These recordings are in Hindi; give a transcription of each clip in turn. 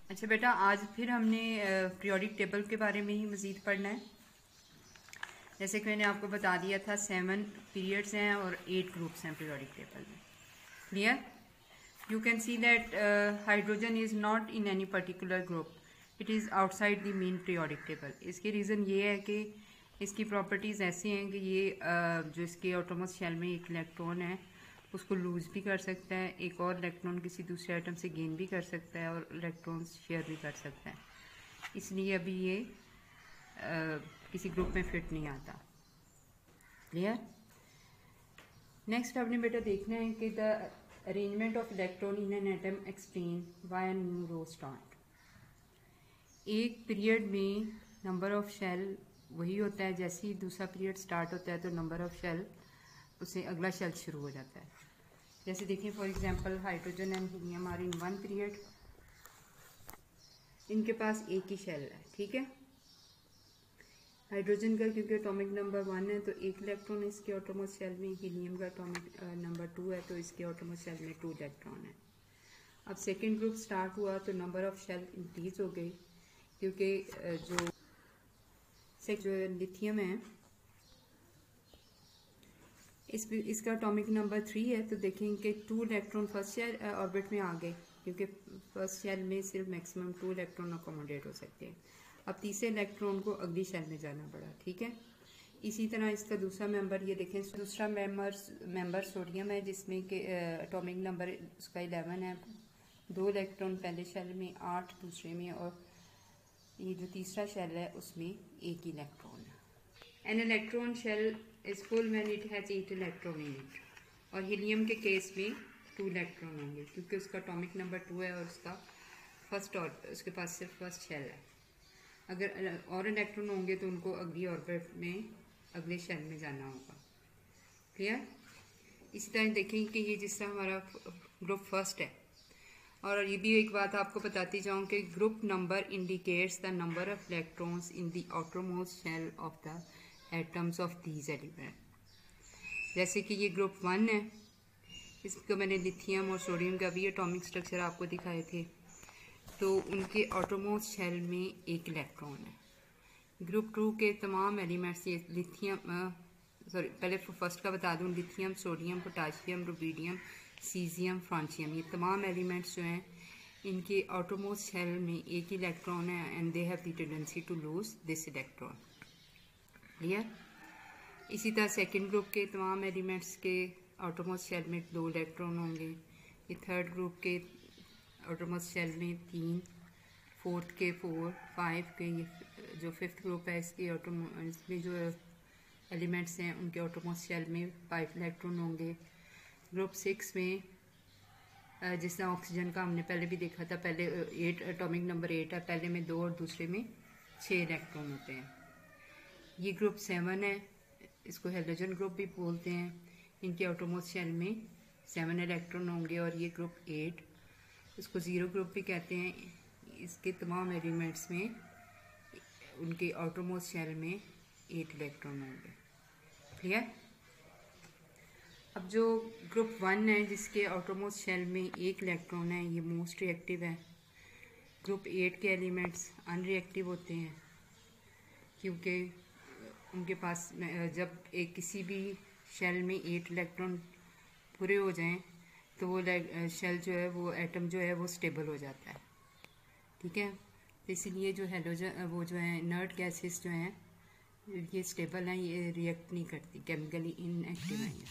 अच्छा बेटा, आज फिर हमने पीरियोडिक टेबल के बारे में ही मज़ीद पढ़ना है। जैसे कि मैंने आपको बता दिया था 7 पीरियड्स हैं और 8 ग्रुप्स हैं पीरियोडिक टेबल में। Clear? You can see that hydrogen is not in any particular group, it is outside the main periodic table. इसकी रीज़न ये है कि इसकी प्रॉपर्टीज़ ऐसी हैं कि ये जो इसके ऑटोमस शेल में एक इलेक्ट्रॉन है उसको लूज़ भी कर सकता है, एक और इलेक्ट्रॉन किसी दूसरे आइटम से गेन भी कर सकता है और इलेक्ट्रॉन शेयर भी कर सकता है। इसलिए अभी ये किसी ग्रुप में फिट नहीं आता। क्लियर? नेक्स्ट आपने बेटा देखना है कि the arrangement of electron in an atom explain why a new row start. एक पीरियड में नंबर ऑफ शेल वही होता है, जैसे ही दूसरा पीरियड स्टार्ट होता है तो नंबर ऑफ शेल उससे अगला शेल शुरू हो जाता है। जैसे देखिए for example hydrogen and helium are in one period, इनके पास एक ही शेल है। ठीक है, हाइड्रोजन का क्योंकि एटॉमिक नंबर 1 है तो एक इलेक्ट्रॉन इसके ऑटोमस शेल में, हीलियम का एटॉमिक नंबर 2 है तो इसके ऑटोमस शेल में 2 इलेक्ट्रॉन है। अब सेकेंड ग्रुप स्टार्ट हुआ तो नंबर ऑफ शेल इंक्रीज हो गई क्योंकि जो लिथियम है इसका एटॉमिक नंबर 3 है तो देखेंगे 2 इलेक्ट्रॉन फर्स्ट शेल ऑर्बिट में आ गए क्योंकि फर्स्ट शेल में सिर्फ मैक्सिमम 2 इलेक्ट्रॉन अकोमोडेट हो सकते हैं। अब तीसरे इलेक्ट्रॉन को अगली शेल में जाना पड़ा। ठीक है, इसी तरह इसका दूसरा मेंबर ये देखें, दूसरा मेंबर सोडियम है जिसमें कि एटॉमिक नंबर उसका 11 है, 2 इलेक्ट्रॉन पहले शेल में, 8 दूसरे में, और ये जो तीसरा शेल है उसमें एक ही इलेक्ट्रॉन है। An electron shell is full when it has 8 electron in it. और हीलियम के केस में 2 इलेक्ट्रॉन होंगे क्योंकि उसका एटॉमिक नंबर 2 है और उसका उसके पास सिर्फ फर्स्ट शेल है। अगर और इलेक्ट्रॉन होंगे तो उनको अगली ऑर्बिट में अगले शेल में जाना होगा। क्लियर? इसी तरह देखेंगे कि ये जिस तरह हमारा ग्रुप फर्स्ट है, और ये भी एक बात आपको बताती जाऊँ कि group number indicates the number of electrons in the outermost shell of the atoms of these element. जैसे कि ये ग्रुप 1 है, इसको मैंने लिथियम और सोडियम का भी एटॉमिक स्ट्रक्चर आपको दिखाए थे, तो उनके आउटरमोस्ट शेल में एक इलेक्ट्रॉन है। ग्रुप 2 के तमाम एलिमेंट्स ये लिथियम पहले फर्स्ट का बता दूं, lithium, sodium, potassium, rubidium, caesium, francium, ये तमाम एलिमेंट्स जो हैं इनके आउटरमोस्ट शेल में एक ही इलेक्ट्रॉन है and they have the tendency to lose this electron. Clear? इसी तरह सेकेंड ग्रुप के तमाम एलिमेंट्स के आउटरमोस्ट शेल में 2 इलेक्ट्रॉन होंगे। ये थर्ड ग्रुप के आउटरमोस्ट शेल में 3, फोर्थ के 4, 5 के, ये जो फिफ्थ ग्रुप है इसमें जो एलिमेंट्स हैं उनके आउटरमोस्ट शेल में 5 इलेक्ट्रॉन होंगे। ग्रुप 6 में जिस तरह ऑक्सीजन का हमने पहले भी देखा था, पहले 8 एटॉमिक नंबर 8 है, पहले में 2 और दूसरे में 6 इलेक्ट्रॉन होते हैं। ये ग्रुप 7 है, इसको हेलोजन ग्रुप भी बोलते हैं, इनके आउटरमोस्ट शेल में 7 इलेक्ट्रॉन होंगे। और ये ग्रुप 8, इसको जीरो ग्रुप भी कहते हैं, इसके तमाम एलिमेंट्स में उनके आउटरमोस्ट शेल में 8 इलेक्ट्रॉन होंगे। क्लियर? अब जो ग्रुप 1 है जिसके आउटरमोस्ट शेल में 1 इलेक्ट्रॉन है, ये मोस्ट रिएक्टिव है। ग्रुप 8 के एलिमेंट्स अनरिएक्टिव होते हैं क्योंकि उनके पास जब एक किसी भी शेल में 8 इलेक्ट्रॉन पूरे हो जाएं तो वो शेल जो है, वो एटम जो है वो स्टेबल हो जाता है। ठीक है, तो इसीलिए जो हेलोजन वो जो है इनर्ट गैसेस जो हैं ये स्टेबल हैं, ये रिएक्ट नहीं करती, केमिकली इनएक्टिव हैं ये।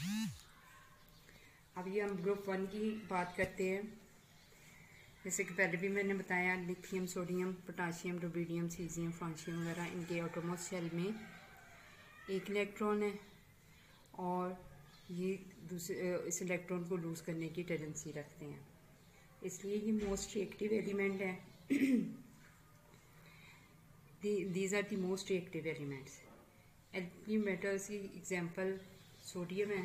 अब ये हम ग्रुप 1 की बात करते हैं। जैसे कि पहले भी मैंने बताया, lithium, sodium, potassium, rubidium, caesium, francium वगैरह इनके आउटरमोस्ट शेल में 1 इलेक्ट्रॉन है और ये दूसरे इस इलेक्ट्रॉन को लूज करने की टेंडेंसी रखते हैं, इसलिए ये मोस्ट रिएक्टिव एलिमेंट है। These are the most reactive elements. Alkali metals की एग्जांपल सोडियम है।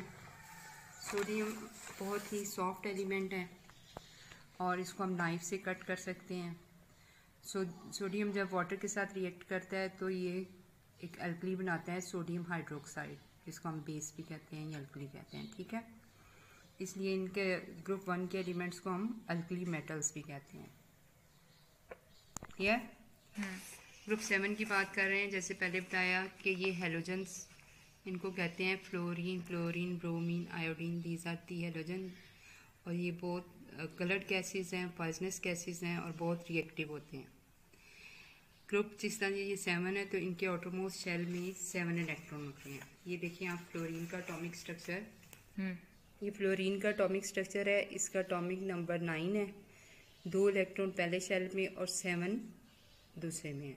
सोडियम बहुत ही सॉफ्ट एलिमेंट है और इसको हम नाइफ से कट कर सकते हैं। सोडियम जब वाटर के साथ रिएक्ट करता है तो ये एक एल्कली बनाता है, सोडियम हाइड्रोक्साइड, जिसको हम बेस भी कहते हैं या एल्कली कहते हैं। ठीक है, इसलिए इनके ग्रुप 1 के एलिमेंट्स को हम अल्कली मेटल्स भी कहते हैं। या ग्रुप 7 की बात कर रहे हैं। जैसे पहले बताया कि ये हेलोजन्स, इनको कहते हैं fluorine, chlorine, bromine, iodine, these are the halogen. और ये बहुत कलर्ड गैसेस हैं, पॉइजनस गैसेस हैं और बहुत रिएक्टिव होते हैं। ग्रुप जिस तरह ये 7 है तो इनके आउटरमोस्ट शेल में 7 इलेक्ट्रॉन होते हैं। ये देखिए आप फ्लोरीन का एटॉमिक स्ट्रक्चर, ये फ्लोरीन का एटॉमिक स्ट्रक्चर है। इसका एटॉमिक नंबर 9 है, 2 इलेक्ट्रॉन पहले शेल में और 7 दूसरे में है।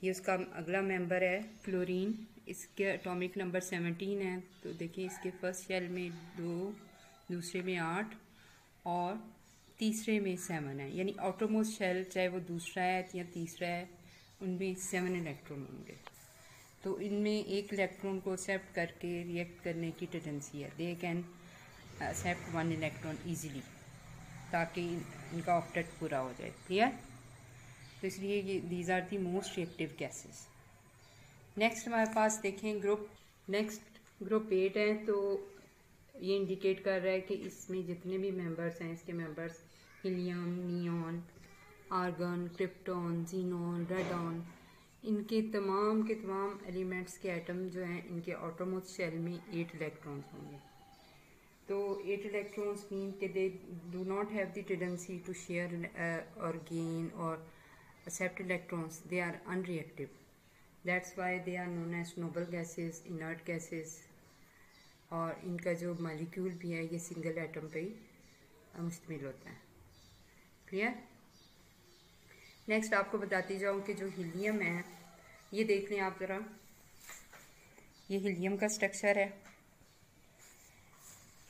ये उसका अगला मेंबर है क्लोरीन, इसके एटॉमिक नंबर 17 है। तो देखिए इसके फर्स्ट शेल में 2, दूसरे में 8 और तीसरे में 7 है। यानी आउटरमोस्ट शेल चाहे वो दूसरा है या तीसरा है, उनमें 7 इलेक्ट्रॉन होंगे। तो इनमें एक इलेक्ट्रॉन को एक्सेप्ट करके रिएक्ट करने की टेंडेंसी है। They can accept 1 electron easily, ताकि इनका ऑक्टेट पूरा हो जाए। क्लियर? तो इसलिए ये these are the most reactive gases. Next हमारे पास देखें ग्रुप 8 है। तो ये इंडिकेट कर रहा है कि इसमें जितने भी मेंबर्स हैं, इसके members helium, neon, argon, krypton, xenon, radon, इनके तमाम के तमाम एलिमेंट्स के एटम जो हैं, इनके आउटरमोस्ट शेल में 8 इलेक्ट्रॉन्स होंगे। तो 8 इलेक्ट्रॉन्स मीन कि they do not have the tendency to share और गेन और accept electrons. They are unreactive. That's why they are known as noble gases, inert gases. और इनका जो मॉलिक्यूल भी है ये सिंगल एटम पे ही मुश्तमिल होता है। क्लियर? नेक्स्ट आपको बताती जाऊँ कि जो हीलियम है, ये देख लें आप ज़रा, ये हीलियम का स्ट्रक्चर है।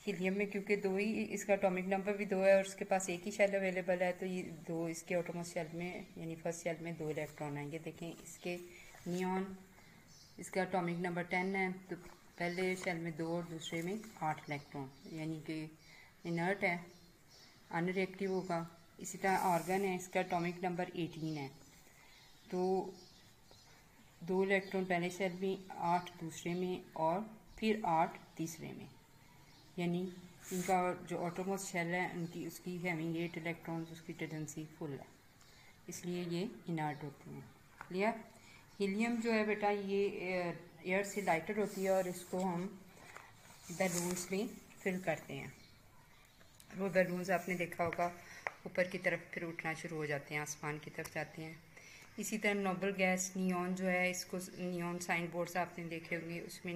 हीलियम में क्योंकि 2 ही, इसका एटॉमिक नंबर भी 2 है और उसके पास एक ही शेल अवेलेबल है, तो ये 2 इसके आउटरमोस्ट शेल में यानी फर्स्ट शेल में 2 इलेक्ट्रॉन आएंगे। देखें इसके नियॉन, इसका एटॉमिक नंबर 10 है, तो पहले शेल में 2 और दूसरे में 8 इलेक्ट्रॉन, यानी कि इनर्ट है, अनरिएक्टिव होगा। इसी तरह आर्गन है, इसका एटॉमिक नंबर 18 है, तो 2 इलेक्ट्रॉन पहले शेल में, 8 दूसरे में और फिर 8 तीसरे में, यानी इनका जो ऑटोमोस्ट शेल है उनकी उसकी हैविंग 8 इलेक्ट्रॉन्स, उसकी टेंडेंसी फुल है, इसलिए ये इनर्ट होते हैं। क्लियर? हीलियम जो है बेटा ये एयर से लाइटर होती है और इसको हम बैलून्स में फिल करते हैं। वो बैलून्स आपने देखा होगा ऊपर की तरफ फिर उठना शुरू हो जाते हैं, आसमान की तरफ जाते हैं। इसी तरह नोबल गैस नियॉन जो है, इसको नियॉन साइन बोर्ड्स आपने देखे होंगे, उसमें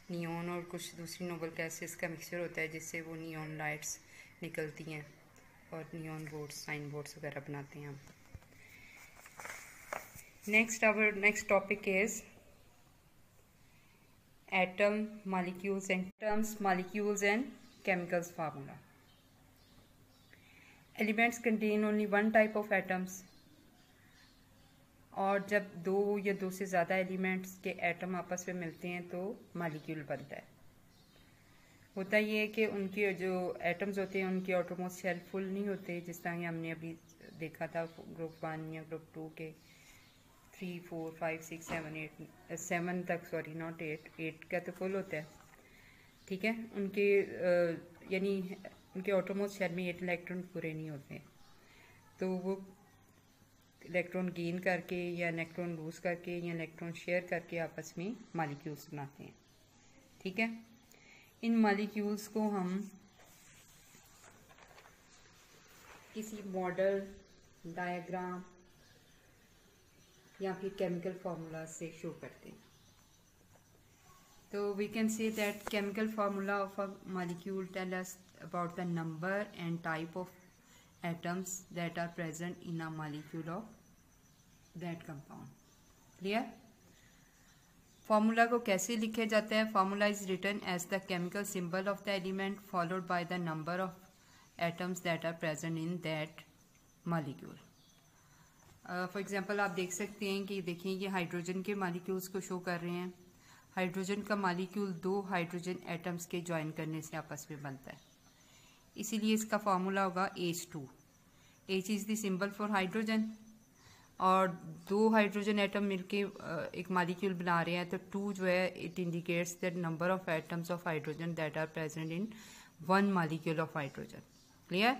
नियॉन और कुछ दूसरी नोबल गैसेस का मिक्सचर होता है, जिससे वो नियॉन लाइट्स निकलती हैं और नियॉन बोर्ड्स, साइन बोर्ड्स वगैरह बनाते हैं हम। Our next topic is atom, molecules and chemicals formula. Elements contain only 1 type of atoms, और जब 2 या 2 से ज़्यादा एलिमेंट्स के एटम आपस में मिलते हैं तो मॉलिक्यूल बनता है। होता ये है कि उनके जो एटम्स होते हैं उनके आउटरमोस्ट शेल फुल नहीं होते, जिस तरह हमने अभी देखा था ग्रुप 1 या ग्रुप 2 के 3, 4, 5, 6, 7 तक, सॉरी नॉट 8 का तो फुल होता है। ठीक है, उनके यानी उनके आउटरमोस्ट शेल में 8 इलेक्ट्रॉन पूरे नहीं होते, तो वो इलेक्ट्रॉन गेन करके या इलेक्ट्रॉन लूज करके या इलेक्ट्रॉन शेयर करके आपस में मॉलिक्यूल्स बनाते हैं। ठीक है, इन मॉलिक्यूल्स को हम किसी मॉडल, डायग्राम या फिर केमिकल फार्मूला से शो करते हैं। तो we can say that chemical formula of a molecule tell us about the number and type of atoms that are present in a molecule of that compound. Clear? Formula को कैसे लिखे जाते हैं? Formula is written as the chemical symbol of the element followed by the number of atoms that are present in that molecule. For example आप देख सकते हैं कि देखिए ये हाइड्रोजन के मॉलिक्यूल्स को शो कर रहे हैं। हाइड्रोजन का मॉलिक्यूल 2 हाइड्रोजन एटम्स के ज्वाइन करने से आपस में बनता है, इसीलिए इसका फार्मूला होगा H2। H is the symbol for hydrogen, और 2 हाइड्रोजन एटम मिलके एक मॉलिक्यूल बना रहे हैं, तो 2 जो है it indicates the number of atoms of hydrogen that are present in 1 molecule of hydrogen. Clear?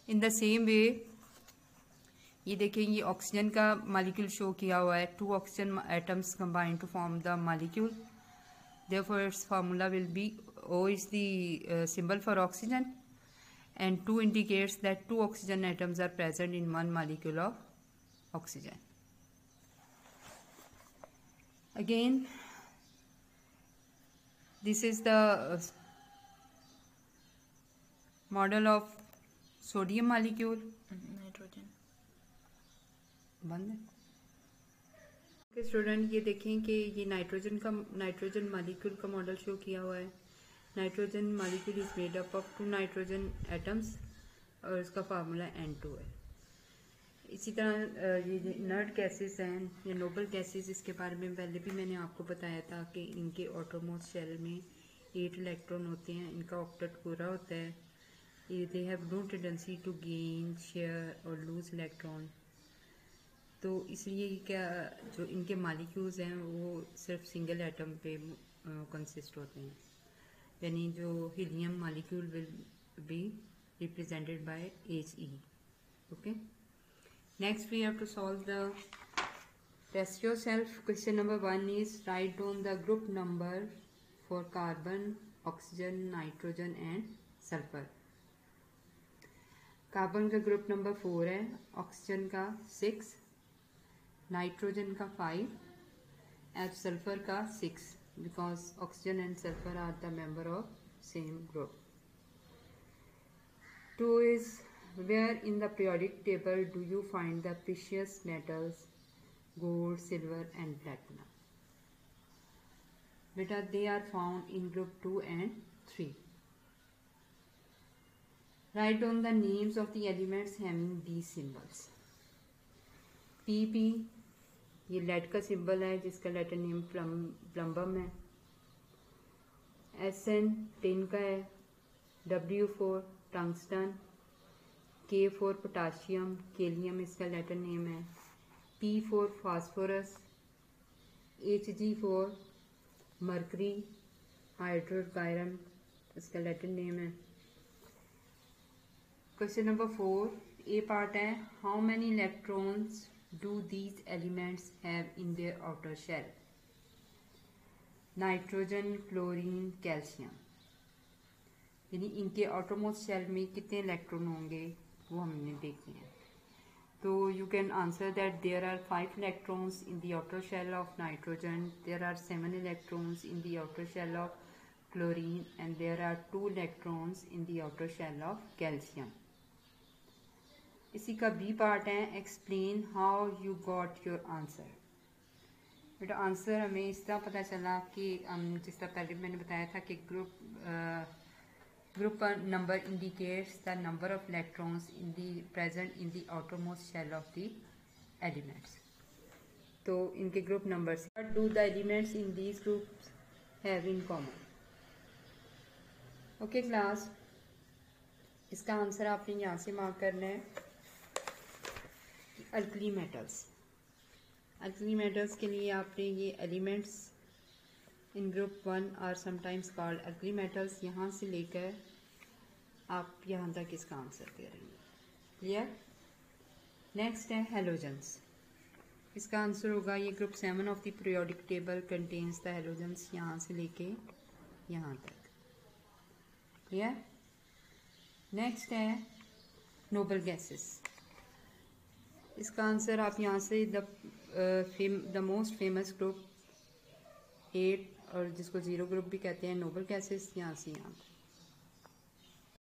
In the same way ये देखें, ये ऑक्सीजन का मॉलिक्यूल शो किया हुआ है, 2 oxygen atoms combine to form the molecule, therefore its formula will be O is the symbol for oxygen, and 2 indicates that 2 oxygen atoms are present in one molecule of oxygen. Again, this is the model of sodium molecule. Nitrogen बंद है स्टूडेंट। ये देखें कि ये नाइट्रोजन मॉलिक्यूल का मॉडल शो किया हुआ है। Nitrogen molecule is made up of 2 nitrogen atoms और इसका फार्मूला N2 है। इसी तरह ये इनर्ट गैसेस हैं या नोबल गैसेस, इसके बारे में पहले भी मैंने आपको बताया था कि इनके ऑटोमोस्ट शेल में 8 इलेक्ट्रॉन होते हैं, इनका ऑक्टेट पूरा होता है। ये they have no tendency to gain, share और लूज इलेक्ट्रॉन। तो इसलिए क्या जो इनके मॉलिक्यूल्स हैं वो सिर्फ सिंगल एटम पे कंसिस्ट होते हैं, यानी जो helium molecule will be represented by He. Okay, next we have to solve the test yourself. Question number 1 is write down the group number for carbon, oxygen, nitrogen and sulphur. Carbon का ग्रुप नंबर 4 है, ऑक्सीजन का 6, नाइट्रोजन का 5 एंड सल्फर का 6, because oxygen and sulphur are the member of same group. 2 is where in the periodic table do you find the precious metals gold, silver and platinum? Beta, they are found in group 2 and 3. Write down the names of the elements having these symbols. Pp, ये लेड का सिंबल है जिसका लेटर नेम प्लम्बम है। Sn टिन का है, W4 टंगस्टन, K4 पोटाशियम, केलियम इसका लेटर नेम है, P4 phosphorus, Hg4 mercury, hydrogen iron इसका लेटर नेम है। क्वेश्चन नंबर 4 ए पार्ट है, how many electrons do these elements have in their outer shell? Nitrogen, chlorine, calcium, यानी इनके आउटरमोस्ट शेल में कितने इलेक्ट्रॉन होंगे वो हमने देखे हैं। तो you can answer that there are 5 electrons in the outer shell of nitrogen, there are 7 electrons in the outer shell of chlorine and there are 2 electrons in the outer shell of calcium. इसी का बी पार्ट है, explain how you got your answer. बेटा आंसर हमें इस तरह पता चला कि हम जिस तरह पहले मैंने बताया था कि group number indicates the number of electrons in the present in the outermost shell of the elements. तो इनके group numbers, what do the elements in these groups have in common? Okay class, इसका आंसर आपने यहाँ से मार्क करना है। अल्कली मेटल्स, अल्कली मेटल्स के लिए आपने ये elements in group 1 are sometimes called alkali metals, यहाँ से लेकर आप यहाँ तक इसका आंसर करेंगे। क्लियर? नेक्स्ट है हेलोजेंस। इसका आंसर होगा ये group 7 of the periodic table contains the halogens, यहाँ से लेके यहाँ तक। क्लियर? नेक्स्ट है नोबल गैसेस। इसका आंसर आप यहाँ से द मोस्ट फेमस ग्रुप 8 और जिसको 0 ग्रुप भी कहते हैं नोबल गैसेस, यहाँ से यहाँ